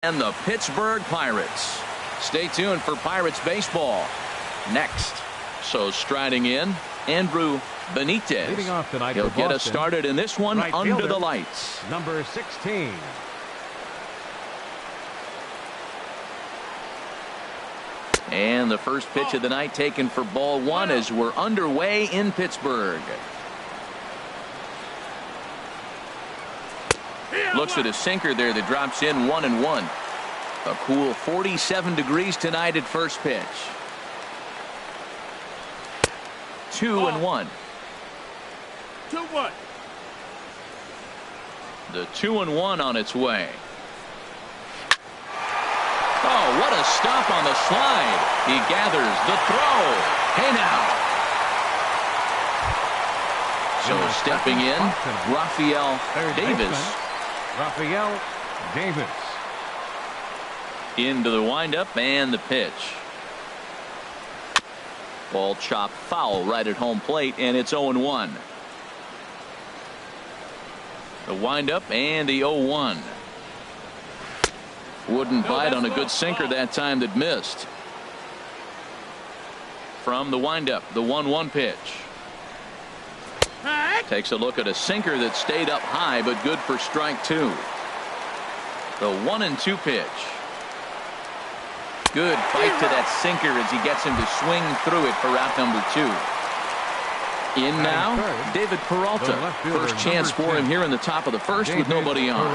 And the Pittsburgh Pirates. Stay tuned for Pirates baseball next. So striding in, Andrew Benitez. Leading off tonight, he'll get Boston, us started in this one right under fielder, the lights. Number 16. And the first pitch of the night taken for ball one as we're underway in Pittsburgh. Looks at a sinker there that drops in 1-1. A cool 47 degrees tonight at first pitch. 2-1. 2-1. The 2-1 on its way. Oh, what a stop on the slide. He gathers the throw. Hey now. So stepping in, Rafael Davis. Rafael Davis. Into the windup and the pitch. Ball chopped foul right at home plate, and it's 0-1. The windup and the 0-1. Wouldn't bite on a good sinker that time that missed. From the windup, the 1-1 pitch. Takes a look at a sinker that stayed up high, but good for strike two. The 1-2 pitch. Good fight to that sinker as he gets him to swing through it for out number 2. In now, David Peralta. First chance for him here in the top of the first with nobody on.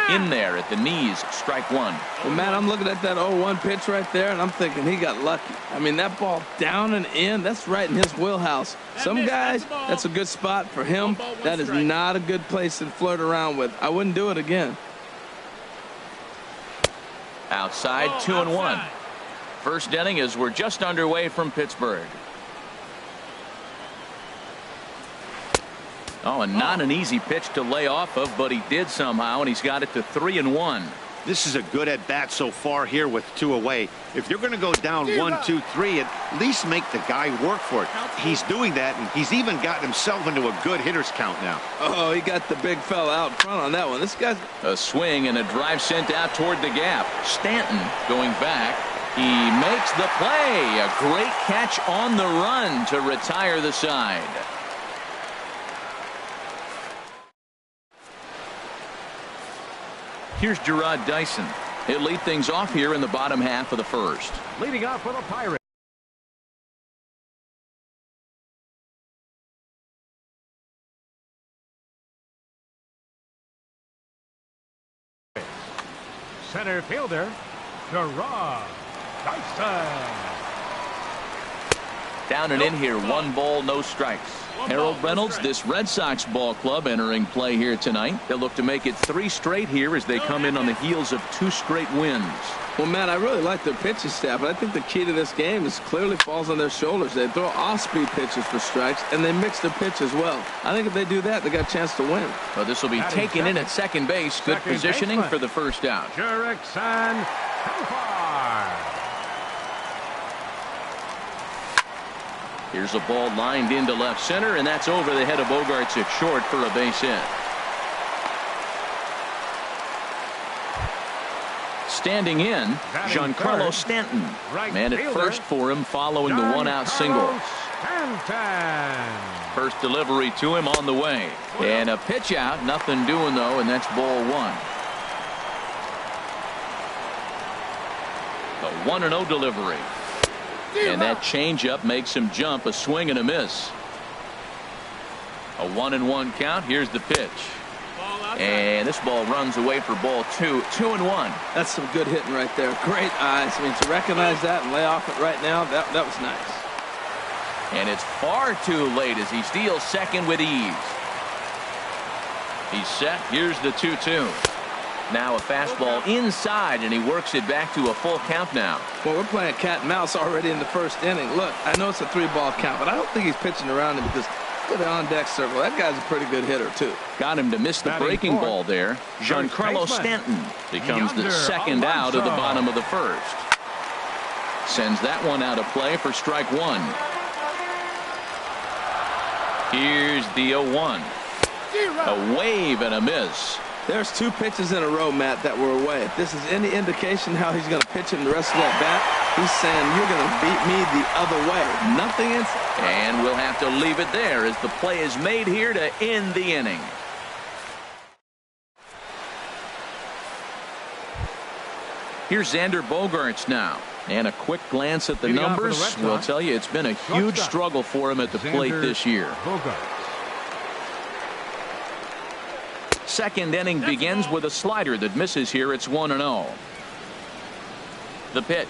In there at the knees, strike one. Well, man, I'm looking at that 0-1 pitch right there, and I'm thinking he got lucky. I mean, that ball down and in, that's right in his wheelhouse. Some guys, that's a good spot for him. That is not a good place to flirt around with. I wouldn't do it again. Outside, 2-1. First inning as we're just underway from Pittsburgh. Oh, and not an easy pitch to lay off of, but he did somehow, and he's got it to 3-1. This is a good at bat so far here with 2 away. If you're going to go down 1-2-3, at least make the guy work for it. He's doing that, and he's even gotten himself into a good hitter's count now. Oh, he got the big fella out front on that one. This guy's a swing and a drive sent out toward the gap. Stanton going back. He makes the play. A great catch on the run to retire the side. Here's Gerard Dyson. He'll lead things off here in the bottom half of the first. Leading off for the Pirates. Center fielder, Gerard Dyson. Down and in here, 1 ball, no strikes. Harold Reynolds, this Red Sox ball club entering play here tonight. They'll look to make it 3 straight here as they come in on the heels of 2 straight wins. Well, man, I really like their pitching staff, but I think the key to this game is clearly falls on their shoulders. They throw off-speed pitches for strikes, and they mix their pitch as well. I think if they do that, they got a chance to win. Well, this will be taken in at second base. Good positioning for the first out. Jurickson Profar. Here's a ball lined into left center, and that's over the head of Bogarts at short for a base hit. Standing in, Giancarlo Stanton. Man at first for him following the 1-out single. First delivery to him on the way. And a pitch out, nothing doing though, and that's ball 1. A 1-0 delivery. And that changeup makes him jump, a swing and a miss. A 1-1 count. Here's the pitch. And this ball runs away for ball 2. 2-1. That's some good hitting right there. Great eyes. I mean, to recognize that and lay off it right now, that was nice. And it's far too late as he steals second with ease. He's set. Here's the 2-2. Now a fastball inside, and he works it back to a full count now. Well, we're playing cat and mouse already in the first inning. Look, I know it's a 3-ball count, but I don't think he's pitching around him because look at the on-deck circle. That guy's a pretty good hitter, too. Got him to miss the breaking ball there. Giancarlo Stanton becomes the second out of the bottom of the first. Sends that one out of play for strike 1. Here's the 0-1. A wave and a miss. There's 2 pitches in a row, Matt, that were away. If this is any indication how he's going to pitch him the rest of that bat, he's saying you're going to beat me the other way. Nothing inside. And we'll have to leave it there as the play is made here to end the inning. Here's Xander Bogaerts now. And a quick glance at the numbers will tell you it's been a huge struggle for him at the plate this year. Second inning begins with a slider that misses here. It's 1-0. The pitch.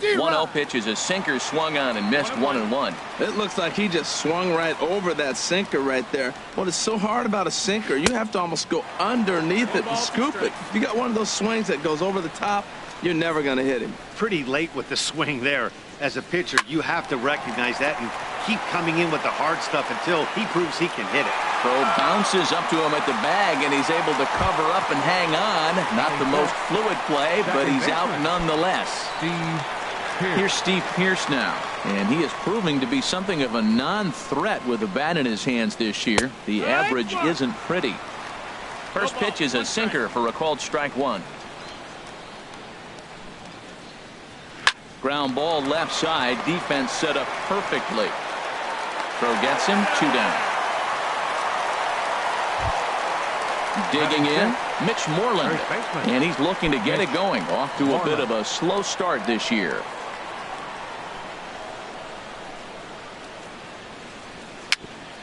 1-0 pitch is a sinker swung on and missed. 1-1. It looks like he just swung right over that sinker right there. What is so hard about a sinker, you have to almost go underneath it and scoop it. If you got one of those swings that goes over the top, you're never going to hit him. Pretty late with the swing there. As a pitcher, you have to recognize that and keep coming in with the hard stuff until he proves he can hit it. Throw bounces up to him at the bag, and he's able to cover up and hang on. Not the most fluid play, but he's out nonetheless. Here's Steve Pearce now, and he is proving to be something of a non-threat with the bat in his hands this year. The average isn't pretty. First pitch is a sinker for a called strike 1. Ground ball left side. Defense set up perfectly. Throw gets him. 2 down. Digging in, Mitch Moreland. And he's looking to get it going. Off to a bit of a slow start this year.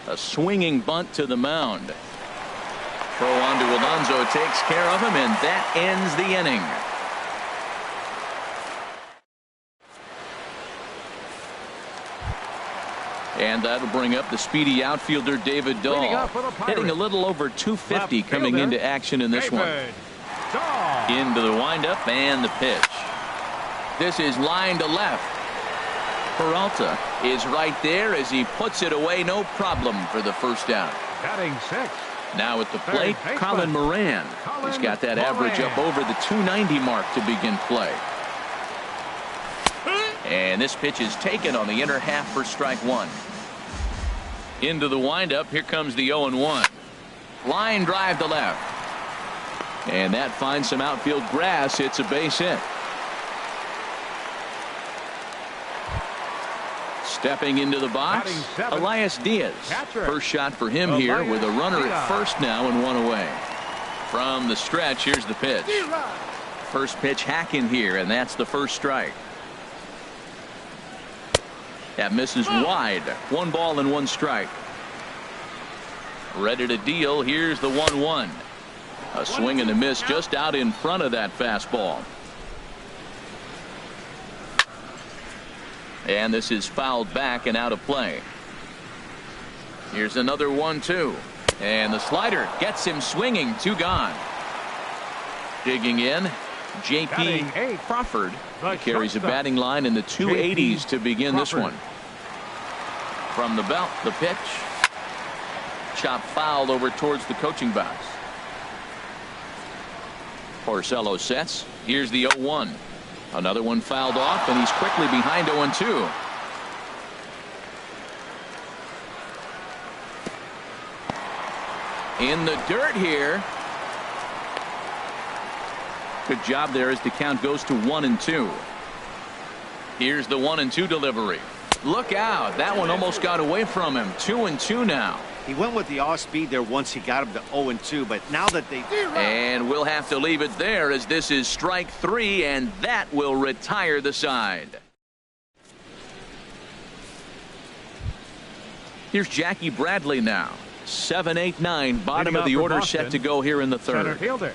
A swinging bunt to the mound. Throw on to Alonso takes care of him, and that ends the inning. And that'll bring up the speedy outfielder David Dahl, hitting a little over 250 coming into action in this one. Into the windup and the pitch. This is line to left. Peralta is right there as he puts it away, no problem for the first down. Batting 6. Now at the plate, Colin Moran. He's got that average up over the 290 mark to begin play. And this pitch is taken on the inner half for strike 1. Into the windup. Here comes the 0-1. Line drive to left. And that finds some outfield grass. It's a base hit. Stepping into the box, Elias Diaz. First shot for him here with a runner at first now and 1 away. From the stretch, here's the pitch. First pitch hacking here, and that's the first strike. That misses wide. 1 ball and 1 strike. Ready to deal. Here's the 1-1. A swing and a miss just out in front of that fastball. And this is fouled back and out of play. Here's another 1-2. And the slider gets him swinging. 2 gone. Digging in, J.P. Crawford. He carries a batting line in the 280s to begin this one. From the belt, the pitch. Chop foul over towards the coaching box. Porcello sets. Here's the 0-1. Another one fouled off, and he's quickly behind 0-2. In the dirt here. Good job there as the count goes to 1-2. Here's the 1-2 delivery. Look out. That one almost got away from him. 2-2 now. He went with the off speed there once he got him to 0-2, but now that they... And we'll have to leave it there as this is strike 3, and that will retire the side. Here's Jackie Bradley now. 7, 8, 9, bottom of the order set to go here in the third. Center fielder,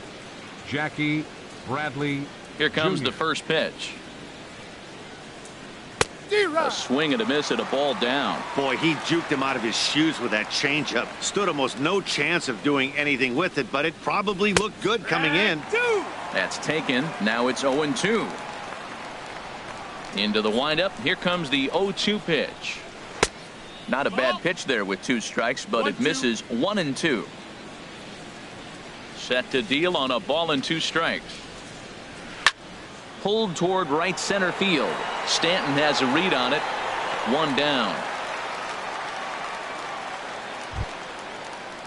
Jackie Bradley. Here comes Jr. the first pitch. A swing and a miss at a ball down. Boy, he juked him out of his shoes with that changeup. Stood almost no chance of doing anything with it, but it probably looked good coming in. That's taken. Now it's 0-2. Into the windup. Here comes the 0-2 pitch. Not a bad pitch there with 2 strikes, but it misses 1-2. Set to deal on a ball and 2 strikes. Pulled toward right center field. Stanton has a read on it. 1 down.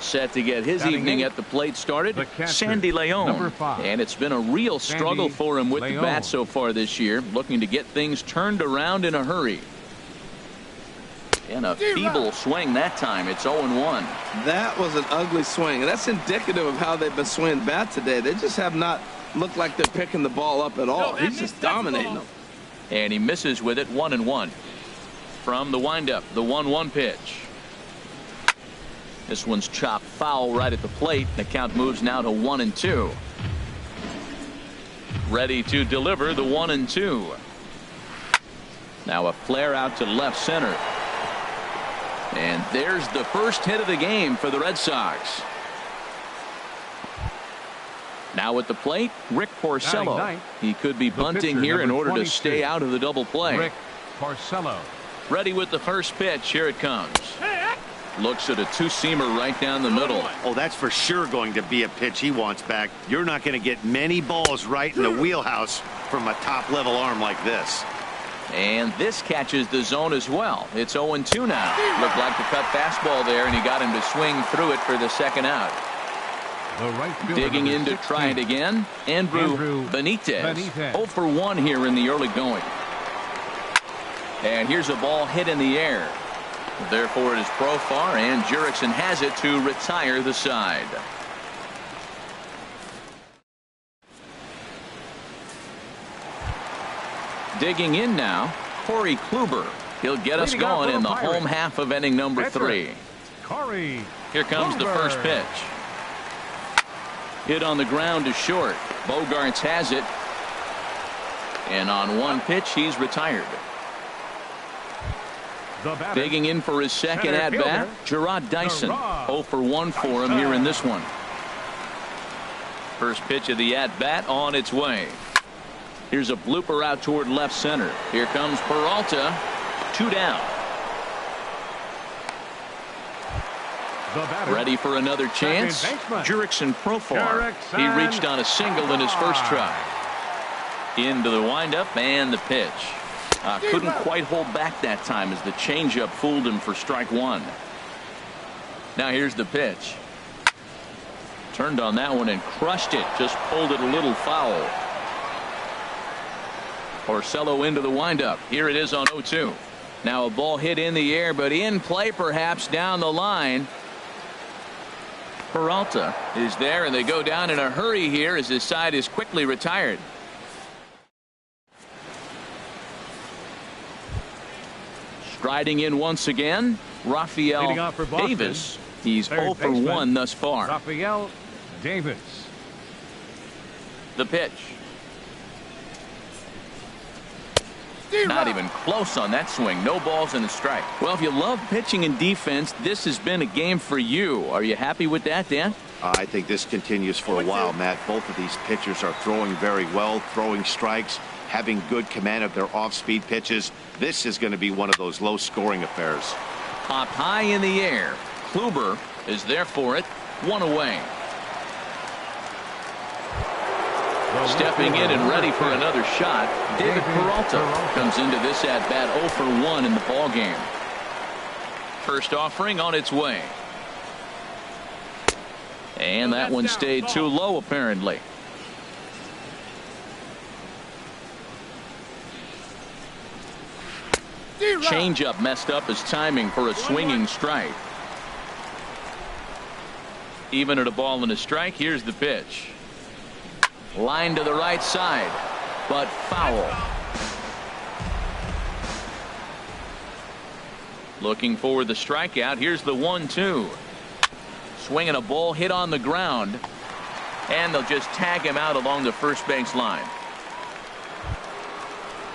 set to get his evening at the plate started, Sandy Leon. And it's been a real struggle for him with the bat so far this year, looking to get things turned around in a hurry. And a feeble swing that time. It's 0-1. That was an ugly swing. And that's indicative of how they've been swinging bat today. They just have not looked like they're picking the ball up at all. He's just dominating them. And he misses with it. 1-1. From the windup, the 1-1 pitch. This one's chopped foul right at the plate. The count moves now to 1-2. Ready to deliver the 1-2. Now a flare out to left center. And there's the first hit of the game for the Red Sox. Now at the plate, Rick Porcello. He could be bunting here in order to stay out of the double play. Rick Porcello. Ready with the first pitch. Here it comes. Looks at a two-seamer right down the middle. Oh, that's for sure going to be a pitch he wants back. You're not going to get many balls right in the wheelhouse from a top-level arm like this. And this catches the zone as well. It's 0-2 now. Looked like the cut fastball there, and he got him to swing through it for the second out. Digging in to try it again, Andrew Benitez. 0-for-1 here in the early going. And here's a ball hit in the air. Therefore, it is Profar, and Jurickson has it to retire the side. Digging in now, Corey Kluber. He'll get us going in the home half of inning number 3. Here comes the first pitch. Hit on the ground to short. Bogarts has it. And on one pitch, he's retired. Digging in for his second at-bat, Gerard Dyson. 0-for-1 for him here in this one. First pitch of the at-bat on its way. Here's a blooper out toward left center. Here comes Peralta. 2 down. Ready for another chance. Jurickson Profar. He reached on a single in his first try. Into the windup and the pitch. Couldn't quite hold back that time as the changeup fooled him for strike 1. Now here's the pitch. Turned on that one and crushed it. Just pulled it a little foul. Porcello into the windup. Here it is on 0-2. Now a ball hit in the air, but in play perhaps down the line. Peralta is there, and they go down in a hurry here as his side is quickly retired. Striding in once again, Rafael Davis. He's 0-for-1 thus far. Rafael Davis. The pitch. Not even close on that swing. No balls and a strike. Well, if you love pitching and defense, this has been a game for you. Are you happy with that, Dan? I think this continues for a while, Matt. Both of these pitchers are throwing very well, throwing strikes, having good command of their off-speed pitches. This is going to be one of those low-scoring affairs. Popped high in the air. Kluber is there for it. 1 away. Stepping in and ready for another shot, David Peralta comes into this at-bat 0-for-1 in the ballgame. First offering on its way. And that one stayed too low, apparently. Changeup messed up his timing for a swinging strike. Even at a ball and a strike, here's the pitch. Line to the right side, but foul. Looking for the strikeout. Here's the 1-2. Swinging a ball hit on the ground, and they'll just tag him out along the first base line.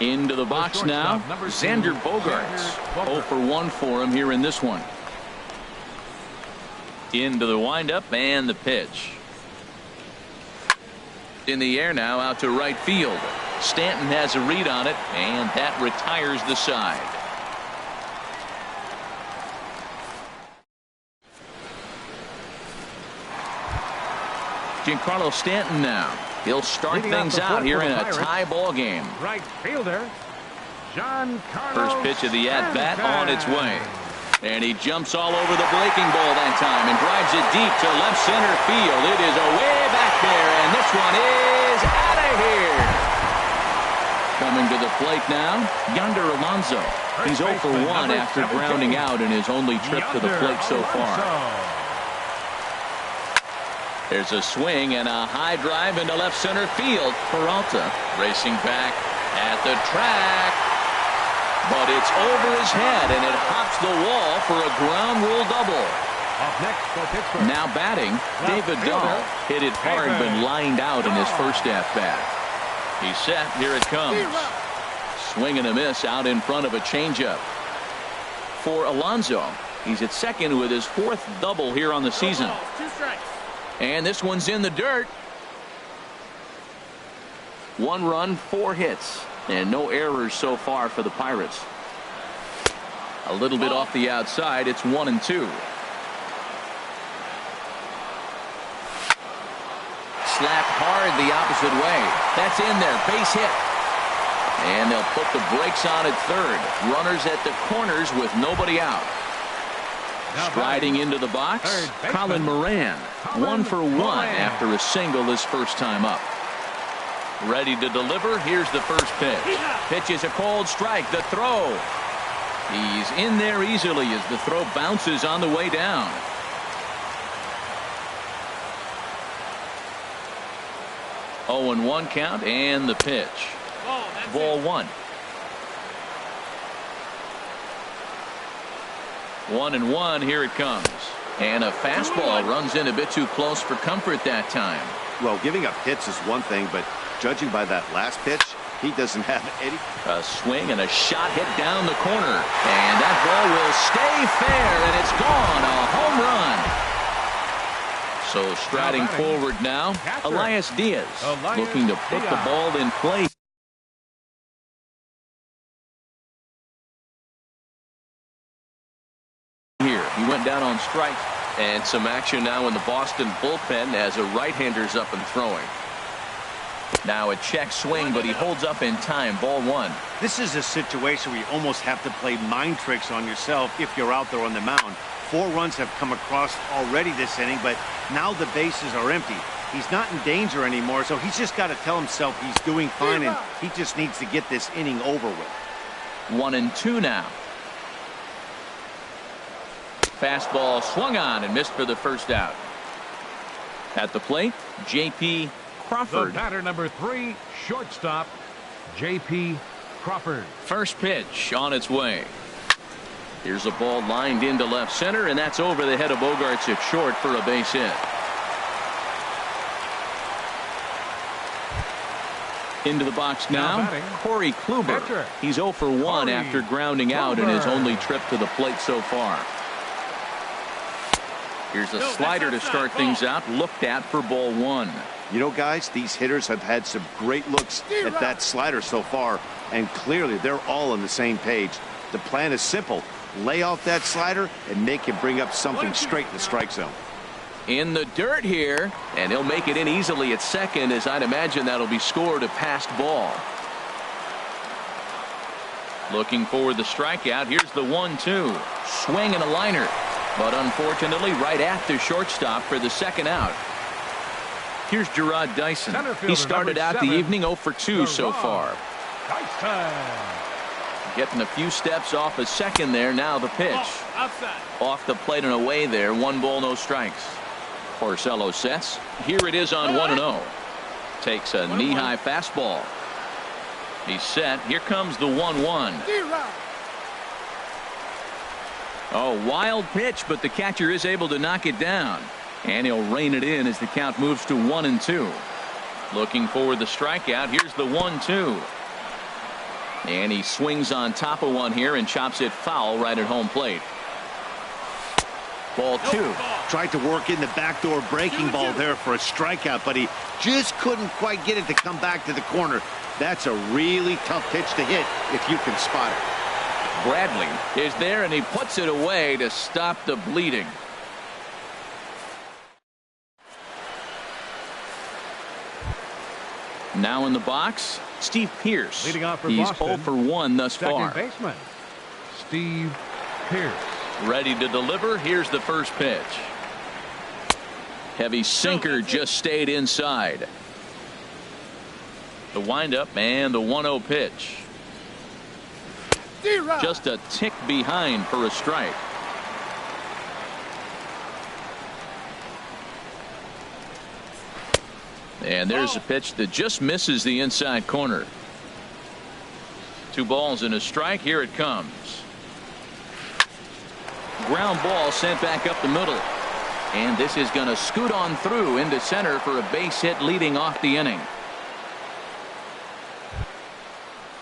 Into the box now, Xander Bogaerts. 0-for-1 for him here in this one. Into the windup and the pitch. In the air now, out to right field. Stanton has a read on it, and that retires the side. Giancarlo Stanton now. He'll start things out here in a tie ball game. Right fielder, Giancarlo First pitch of the at-bat on its way. And he jumps all over the breaking ball that time and drives it deep to left center field. It is away back there, and this one is out of here. Coming to the plate now, Yonder Alonso. He's 0 for 1 after grounding out in his only trip to the plate so far. There's a swing and a high drive into left center field. Peralta racing back at the track. But it's over his head, and it hops the wall for a ground rule double. Now batting, BWlove. Hit it hard, but lined out in his first at-bat. He's set. Here it comes. Swing and a miss out in front of a changeup. For Alonso, he's at second with his 4th double here on the season. And this one's in the dirt. 1 run, 4 hits. And no errors so far for the Pirates. A little bit off the outside. It's 1-2. Slapped hard the opposite way. That's in there. Base hit. And they'll put the brakes on at third. Runners at the corners with nobody out. Striding into the box, Colin Moran. 1 for 1 after a single his first time up. Ready to deliver. Here's the first pitch. Pitch is a cold strike. The throw. He's in there easily as the throw bounces on the way down. Oh, and 1 count, and the pitch. Ball 1. 1-1. Here it comes. And a fastball runs in a bit too close for comfort that time. Well, giving up hits is one thing, but judging by that last pitch, he doesn't have any. A swing and a shot hit down the corner. And that ball will stay fair, and it's gone. A home run. So striding forward now, Elias Diaz looking to put the ball in play. Here, he went down on strike. And some action now in the Boston bullpen as a right-hander's up and throwing. Now a check swing, but he holds up in time. Ball 1. This is a situation where you almost have to play mind tricks on yourself if you're out there on the mound. 4 runs have come across already this inning, but now the bases are empty. He's not in danger anymore, so he's just got to tell himself he's doing fine, and he just needs to get this inning over with. 1-2 now. Fastball swung on and missed for the first out. At the plate, J.P. Crawford. The batter number 3, shortstop, J.P. Crawford. First pitch on its way. Here's a ball lined into left center, and that's over the head of Bogarts at short for a base hit. Into the box now, Corey Kluber. He's 0 for 1 after grounding out in his only trip to the plate so far. Here's a slider to start things out, looked at for ball 1. You know, guys, these hitters have had some great looks at that slider so far, and clearly they're all on the same page. The plan is simple. Lay off that slider and make him bring up something straight in the strike zone. In the dirt here, and he'll make it in easily at second, as I'd imagine that'll be scored a passed ball. Looking for the strikeout. Here's the 1-2. Swing and a liner. But unfortunately, right at the shortstop for the second out. Here's Gerard Dyson. He started out the evening 0 for 2 so far. Getting a few steps off a second there. Now the pitch. Off the plate and away there. 1 ball, no strikes. Porcello sets. Here it is on 1-0. Takes a knee-high fastball. He's set. Here comes the 1-1. Oh, wild pitch, but the catcher is able to knock it down. And he'll rein it in as the count moves to 1-2. Looking for the strikeout. Here's the 1-2. And he swings on top of one here and chops it foul right at home plate. Ball 2. Tried to work in the backdoor breaking ball there for a strikeout, but he just couldn't quite get it to come back to the corner. That's a really tough pitch to hit if you can spot it. Bradley is there, and he puts it away to stop the bleeding. Now in the box, Steve Pearce. Leading off for He's Boston, 0 for 1 thus second far. Baseman, Steve Pearce. Ready to deliver. Here's the first pitch. Heavy sinker just stayed inside. The windup and the 1-0 pitch. Just a tick behind for a strike. And there's a pitch that just misses the inside corner. 2 balls and a strike. Here it comes. Ground ball sent back up the middle. And this is going to scoot on through into center for a base hit leading off the inning.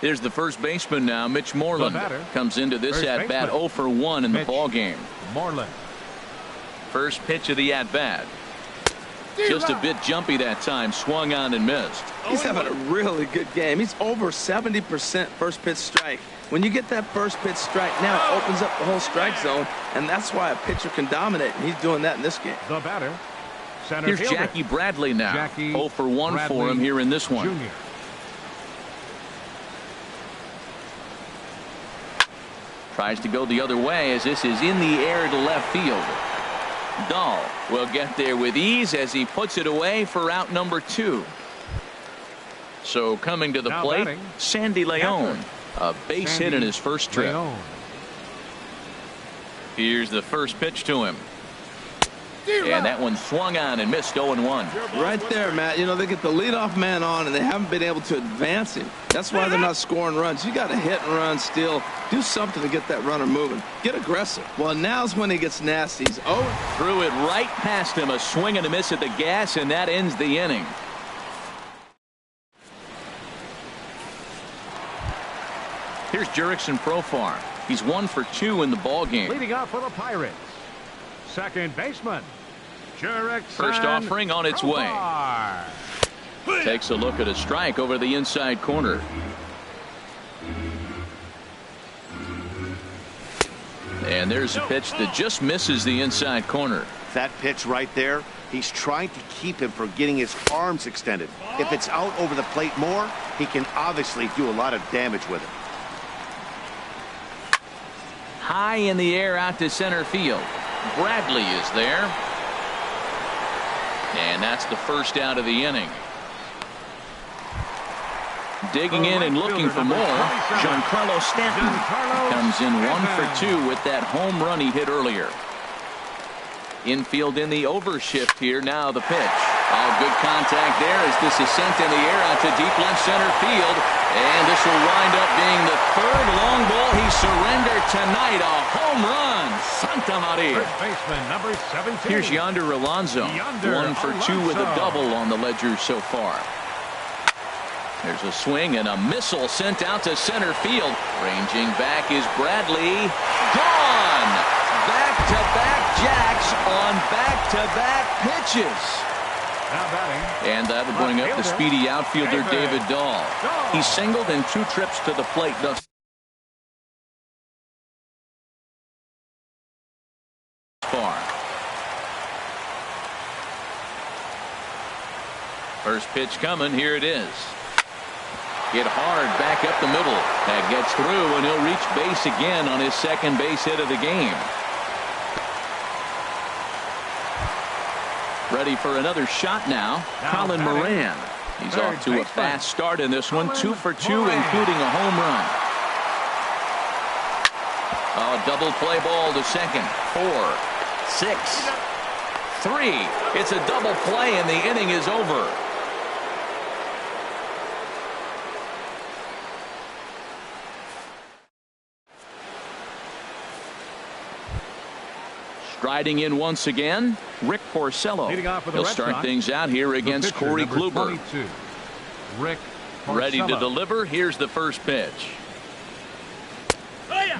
Here's the first baseman now, Mitch Moreland. Comes into this at-bat 0 for 1 in the ball game. Moreland. First pitch of the at-bat. Just a bit jumpy that time. Swung on and missed. He's having a really good game. He's over 70% first pitch strike. When you get that first pitch strike, now it opens up the whole strike zone, and that's why a pitcher can dominate, and he's doing that in this game. The batter, center Here's fielder. Jackie Bradley now. Jackie 0 for 1 Bradley for him here in this one. Jr. Tries to go the other way as this is in the air to left field. Dahl will get there with ease as he puts it away for out number 2. So coming to the Now plate, batting, Sandy Leon. catcher. A base Sandy hit in his first trip. Leon. Here's the first pitch to him. And that one swung on and missed 0-1. Right there, Matt. You know, they get the leadoff man on, and they haven't been able to advance him. That's why they're not scoring runs. You got to hit and run, steal, do something to get that runner moving. Get aggressive. Well, now's when he gets nasty. He's 0. Threw it right past him. A swing and a miss at the gas, and that ends the inning. Here's Jurickson Profar. He's 1 for 2 in the ball game. Leading off for the Pirates, second baseman, Jurickson. First offering on its way. Takes a look at a strike over the inside corner. And there's a pitch that just misses the inside corner. That pitch right there, he's trying to keep him from getting his arms extended. If it's out over the plate more, he can obviously do a lot of damage with it. High in the air out to center field. Bradley is there. And that's the first out of the inning. Digging in and looking for more, Giancarlo Stanton comes in 1 for 2 with that home run he hit earlier. Infield in the overshift here. Now the pitch. Oh, good contact there as this is sent in the air out to deep left center field. And this will wind up being the 3rd long ball he surrendered tonight. A home run. Santa Maria. First baseman, number 17. Here's Yonder Alonso. 1 for 2 with a double on the ledger so far. There's a swing and a missile sent out to center field. Ranging back is Bradley. Gone. Back-to-back jacks on back-to-back pitches. Now batting, And that'll bring up the speedy outfielder David Dahl. He singled in 2 trips to the plate thus far. First pitch coming. Here it is. Hit hard back up the middle. That gets through, and he'll reach base again on his second base hit of the game. Ready for another shot now. Colin Moran. He's off to a fast start in this one. 2 for 2, including a home run. Oh, double play ball to second. 4, 6, 3. It's a double play, and the inning is over. Striding in once again, Rick Porcello. He'll start things out here against Corey Kluber. Rick Ready to deliver. Here's the first pitch.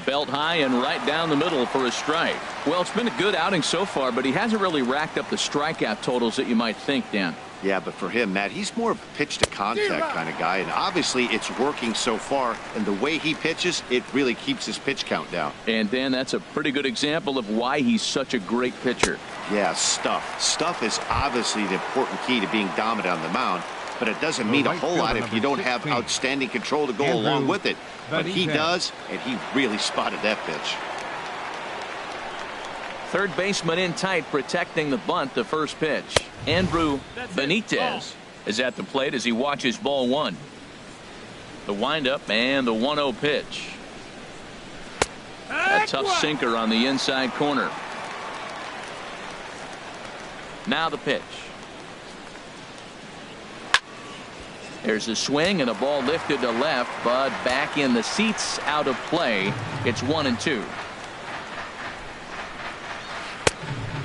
Belt high and right down the middle for a strike. Well, it's been a good outing so far, but he hasn't really racked up the strikeout totals that you might think, Dan. Yeah, but for him, Matt, he's more of a pitch to contact kind of guy, and obviously it's working so far, and the way he pitches, it really keeps his pitch count down. And Dan, that's a pretty good example of why he's such a great pitcher. Yeah, stuff is obviously the important key to being dominant on the mound, but it doesn't mean a whole lot if you don't have outstanding control to go along with it. But he does, and he really spotted that pitch. Third baseman in tight, protecting the bunt. The first pitch. Andrew Benitez is at the plate as he watches ball one. The windup and the 1-0 pitch. A tough sinker on the inside corner. Now the pitch. There's a swing and a ball lifted to left, but back in the seats, out of play. It's 1-2.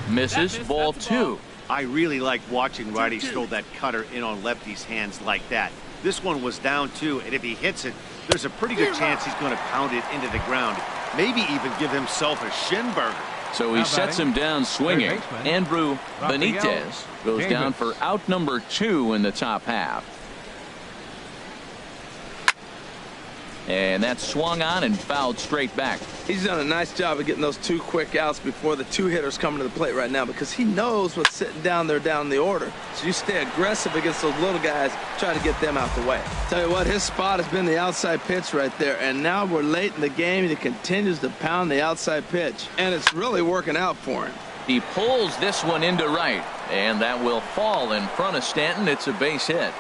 Misses, ball 2. I really like watching righties throw that cutter in on lefty's hands like that. This one was down 2, and if he hits it, there's a pretty good chance he's going to pound it into the ground. Maybe even give himself a shin burger. So he sets him down swinging. Andrew Benitez goes down for out number 2 in the top half. And that's swung on and fouled straight back. He's done a nice job of getting those 2 quick outs before the 2 hitters coming to the plate right now, because he knows what's sitting down there down the order. So you stay aggressive against those little guys, try to get them out the way. Tell you what, his spot has been the outside pitch right there, and now we're late in the game and he continues to pound the outside pitch, and it's really working out for him. He pulls this one into right, and that will fall in front of Stanton. It's a base hit.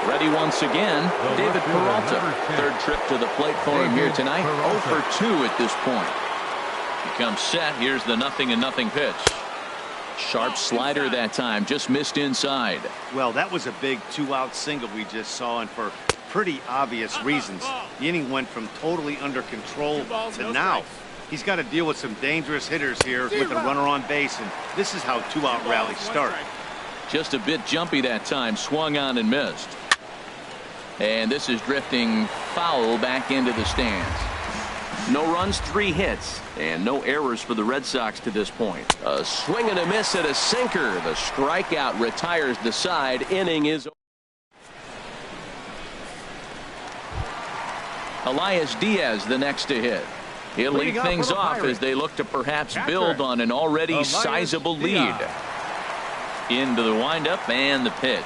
Ready once again, David Peralta. Third trip to the plate for him here tonight. 0 for 2 at this point. He comes set. Here's the 0-0 pitch. Sharp slider that time, just missed inside. Well, that was a big 2-out single we just saw, and for pretty obvious reasons. The inning went from totally under control to now. He's got to deal with some dangerous hitters here with a runner on base, and this is how 2-out rallies start. Just a bit jumpy that time, swung on and missed. And this is drifting foul back into the stands. No runs, 3 hits, and no errors for the Red Sox to this point. A swing and a miss at a sinker. The strikeout retires the side. Inning is over. Elias Diaz the next to hit. He'll lead things off as they look to perhaps build on an already sizable lead. Into the windup and the pitch.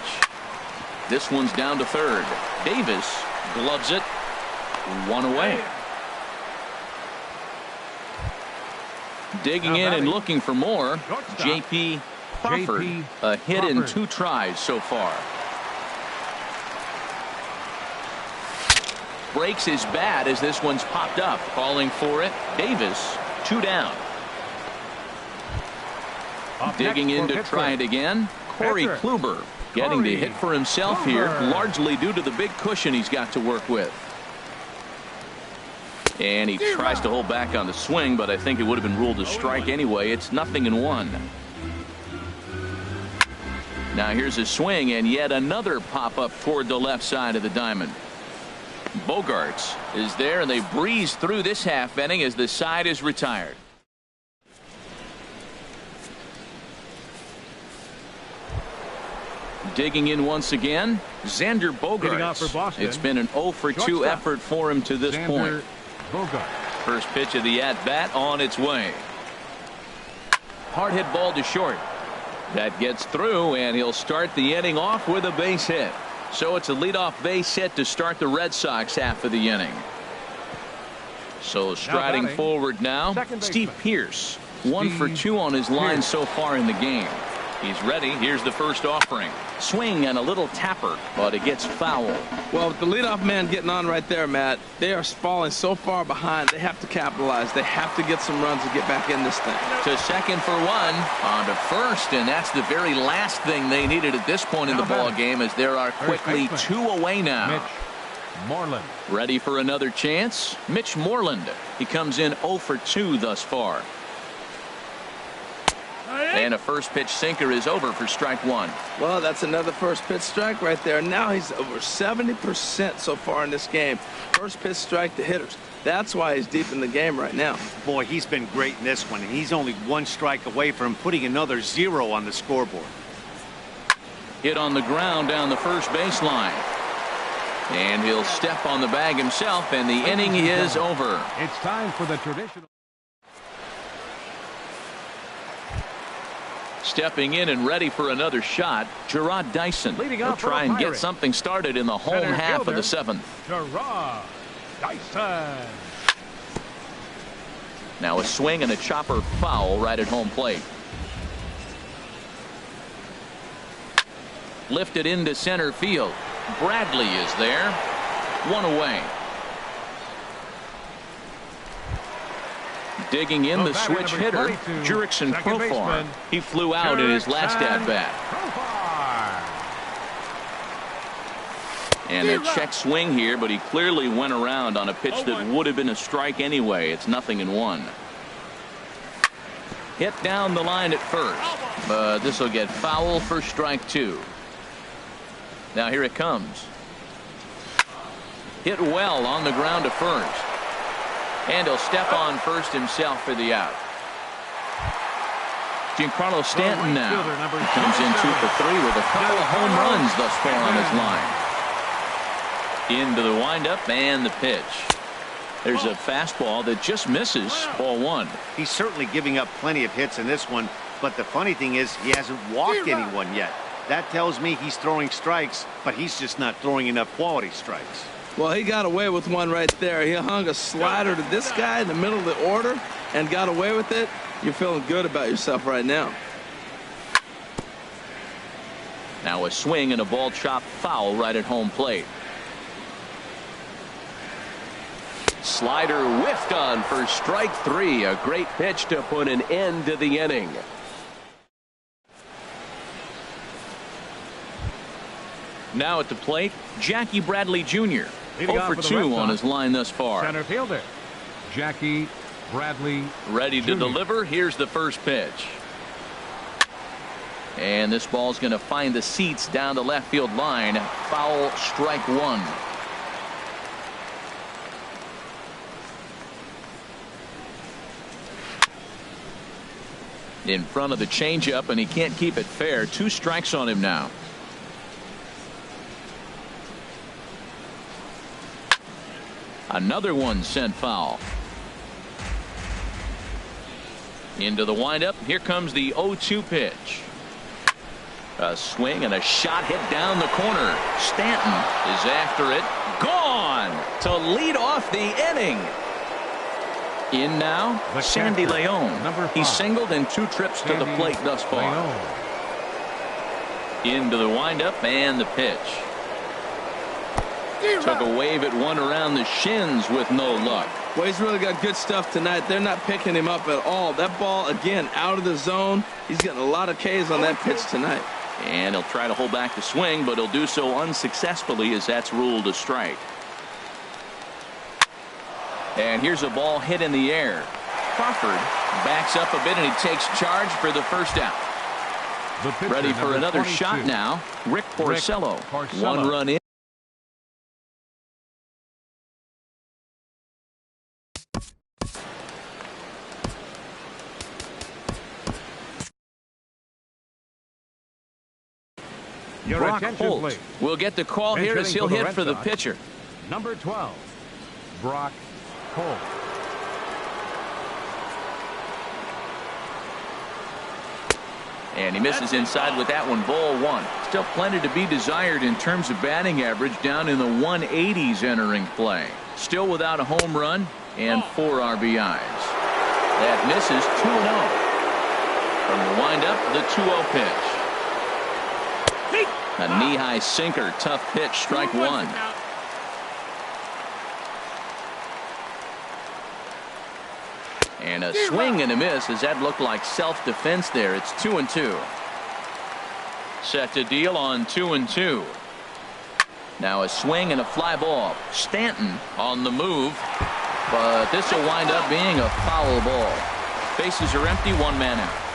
This one's down to third. Davis gloves it. 1 away. Digging in and looking for more. J.P. Crawford. A hit in 2 tries so far. Breaks his bat as this one's popped up. Calling for it. Davis 2 down. Digging in to try it again. Corey Kluber getting the hit for himself here, largely due to the big cushion he's got to work with. And he tries to hold back on the swing, but I think it would have been ruled a strike anyway. It's 0-1. Now here's a swing and yet another pop-up toward the left side of the diamond. Bogarts is there, and they breeze through this half inning as the side is retired. Digging in once again, Xander Bogaerts. It's been an 0 for 2 effort for him to this point. First pitch of the at-bat on its way. Hard hit ball to short. That gets through, and he'll start the inning off with a base hit. So it's a leadoff base hit to start the Red Sox half of the inning. So striding forward now, Steve Pearce. 1 for 2 on his line so far in the game. He's ready. Here's the first offering. Swing and a little tapper, but it gets foul. Well, with the leadoff man getting on right there, Matt, they are falling so far behind. They have to capitalize. They have to get some runs to get back in this thing. To second for 1. On to first, and that's the very last thing they needed at this point in the ball game, as there are quickly 2 away now. Mitch Moreland. Ready for another chance? Mitch Moreland. He comes in 0 for 2 thus far. And a first pitch sinker is over for strike 1. Well, that's another first pitch strike right there. Now he's over 70% so far in this game. First pitch strike to hitters. That's why he's deep in the game right now. Boy, he's been great in this one, and he's only 1 strike away from putting another 0 on the scoreboard. Hit on the ground down the first baseline. And he'll step on the bag himself, and the inning is over. It's time for the traditional. Stepping in and ready for another shot, Gerard Dyson. He'll try and get something started in the home half of the 7th. Gerard Dyson. Now a swing and a chopper foul right at home plate. Lifted into center field. Bradley is there. One away. Digging in the switch hitter, Jurickson Profar. He flew out in his last at-bat. And a check swing here, but he clearly went around on a pitch that would have been a strike anyway. It's 0-1. Hit down the line at first, but this will get foul for strike 2. Now here it comes. Hit well on the ground to first. And he'll step on first himself for the out. Giancarlo Stanton now comes in 2 for 3 with a couple of home runs thus far on his line. Into the windup and the pitch. There's a fastball that just misses. Ball 1. He's certainly giving up plenty of hits in this one, but the funny thing is he hasn't walked anyone yet. That tells me he's throwing strikes, but he's just not throwing enough quality strikes. Well, he got away with one right there. He hung a slider to this guy in the middle of the order and got away with it. You're feeling good about yourself right now. Now a swing and a ball chopped foul right at home plate. Slider whiffed on for strike 3. A great pitch to put an end to the inning. Now at the plate, Jackie Bradley Jr. 0 for 2 on his line thus far. Center fielder, Jackie Bradley ready to deliver. Here's the first pitch. And this ball's going to find the seats down the left field line. Foul, strike 1. In front of the changeup, and he can't keep it fair. 2 strikes on him now. Another one sent foul. Into the windup. Here comes the 0-2 pitch. A swing and a shot hit down the corner. Stanton is after it. Gone to lead off the inning. In now, Sandy Leon. He singled in 2 trips to the plate thus far. Into the windup and the pitch. Took a wave at one around the shins with no luck. Well, he's really got good stuff tonight. They're not picking him up at all. That ball, again, out of the zone. He's getting a lot of Ks on that pitch tonight. And he'll try to hold back the swing, but he'll do so unsuccessfully as that's ruled a strike. And here's a ball hit in the air. Crawford backs up a bit and he takes charge for the first out. Ready for another 22. Shot now. Rick Porcello. 1 run in. Brock Holt will get the call here as he'll hit for the pitcher. Number 12, Brock Holt. And he misses inside with that one. Ball 1. Still plenty to be desired in terms of batting average, down in the 180s entering play. Still without a home run and 4 RBIs. That misses. 2-0. From the windup, the 2-0 pitch. A knee-high sinker. Tough pitch. Strike 1. And a swing and a miss as that looked like self-defense there. It's 2-2. Set to deal on 2-2. Now a swing and a fly ball. Stanton on the move, but this will wind up being a foul ball. Bases are empty. 1 man out.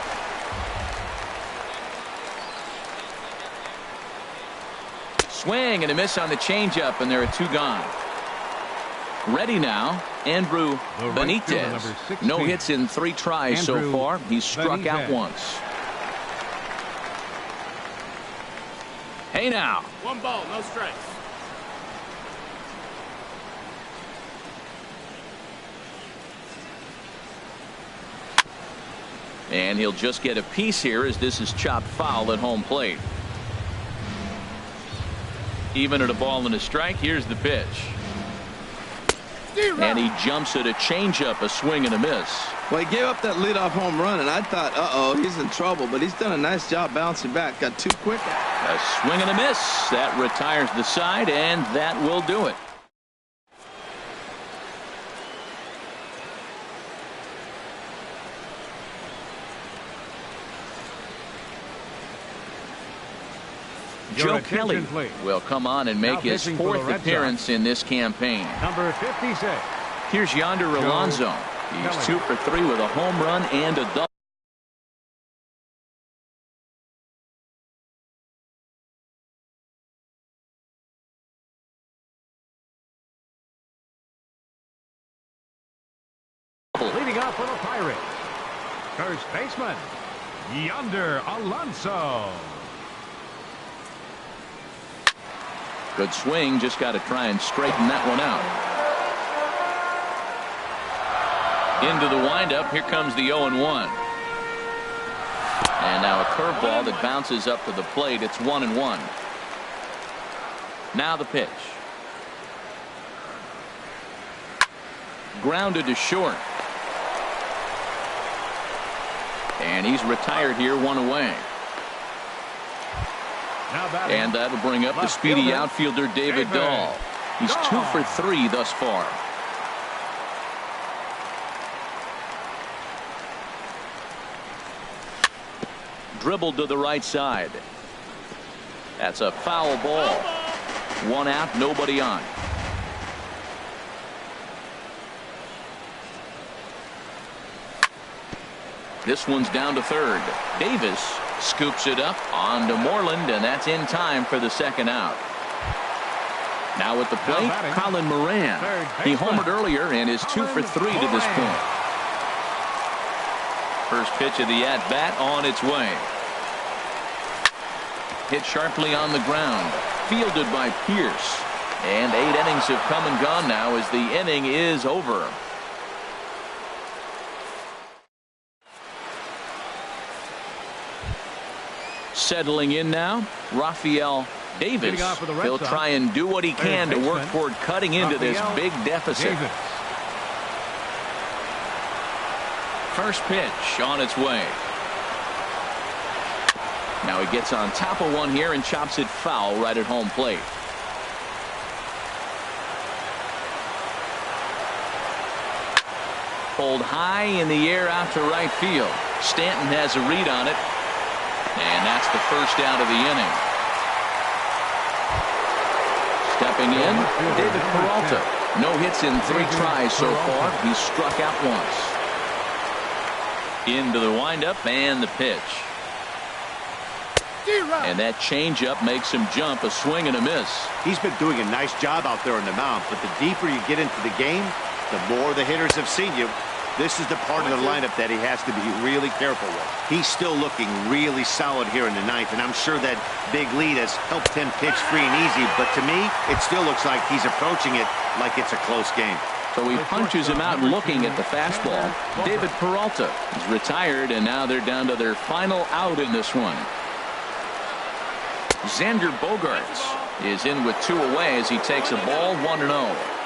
Swing and a miss on the changeup, and there are 2 gone. Ready now, Andrew Benitez. No hits in 3 tries so far. He's struck out once. Hey now. 1 ball, no strikes. And he'll just get a piece here as this is chopped foul at home plate. Even at a ball and a strike. Here's the pitch. And he jumps at a changeup, a swing and a miss. Well, he gave up that leadoff home run, and I thought, uh-oh, he's in trouble. But he's done a nice job bouncing back. Got too quick. A swing and a miss. That retires the side, and that will do it. Joe Kelly will come on and make his fourth appearance in this campaign. Number 56. Here's Yonder Alonso. He's 2 for 3 with a home run and a double. Leading off for the Pirates, first baseman, Yonder Alonso. Good swing, just got to try and straighten that one out. Into the windup, here comes the 0-1. And now a curveball that bounces up to the plate. It's 1-1. Now the pitch. Grounded to short. And he's retired here, 1 away. And that'll bring up the speedy outfielder David Dahl. He's 2 for 3 thus far. Dribbled to the right side. That's a foul ball. 1 out, nobody on. This one's down to third. Davis scoops it up onto Moreland, and that's in time for the second out. Now at the plate, Colin Moran. He homered earlier and is 2 for 3 to this point. First pitch of the at-bat on its way. Hit sharply on the ground. Fielded by Pierce. And 8 innings have come and gone now as the inning is over. Settling in now, Rafael Davis. He'll try and do what he can to work toward cutting into this big deficit. First pitch on its way. Now he gets on top of one here and chops it foul right at home plate. Pulled high in the air out to right field. Stanton has a read on it. And that's the first out of the inning. Stepping in, David Peralta. No hits in 3 tries so far. He's struck out once. Into the windup and the pitch. And that changeup makes him jump, a swing and a miss. He's been doing a nice job out there on the mound, but the deeper you get into the game, the more the hitters have seen you. This is the part of the lineup that he has to be really careful with. He's still looking really solid here in the 9th, and I'm sure that big lead has helped him pitch free and easy, but to me, it still looks like he's approaching it like it's a close game. So he punches him out looking at the fastball. David Peralta is retired, and now they're down to their final out in this one. Xander Bogaerts is in with 2 away as he takes a ball 1-0.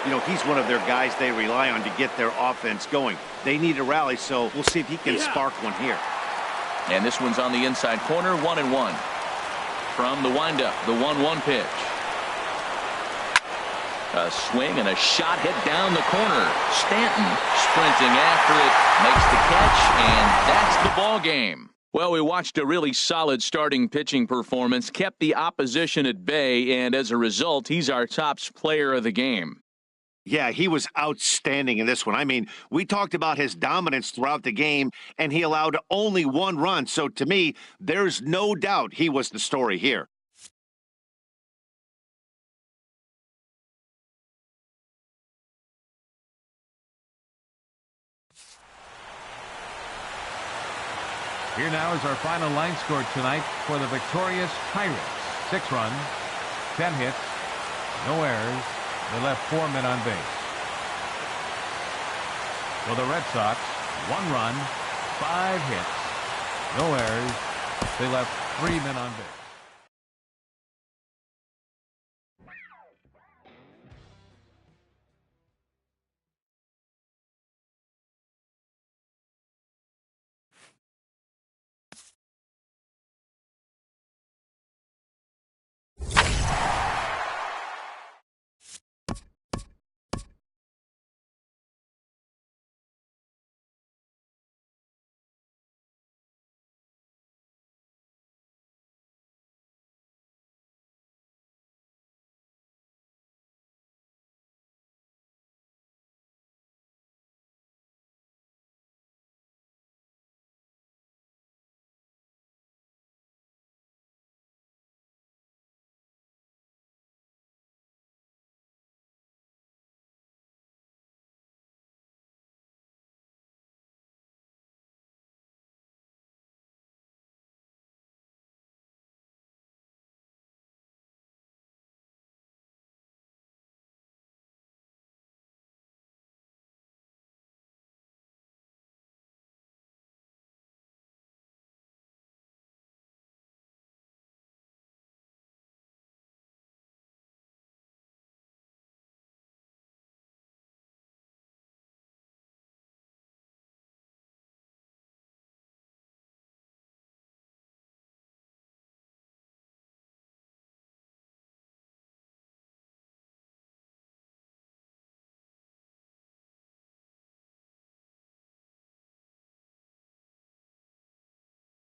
You know, he's one of their guys they rely on to get their offense going. They need a rally, so we'll see if he can spark one here. And this one's on the inside corner, 1-1. From the windup, the 1-1 pitch. A swing and a shot hit down the corner. Stanton sprinting after it, makes the catch, and that's the ball game. Well, we watched a really solid starting pitching performance, kept the opposition at bay, and as a result, he's our top player of the game. Yeah, he was outstanding in this one. I mean, we talked about his dominance throughout the game, and he allowed only 1 run. So to me, there's no doubt he was the story here. Here now is our final line score tonight for the victorious Pirates. 6 runs, 10 hits, no errors. They left 4 men on base. For the Red Sox, 1 run, 5 hits, no errors. They left 3 men on base.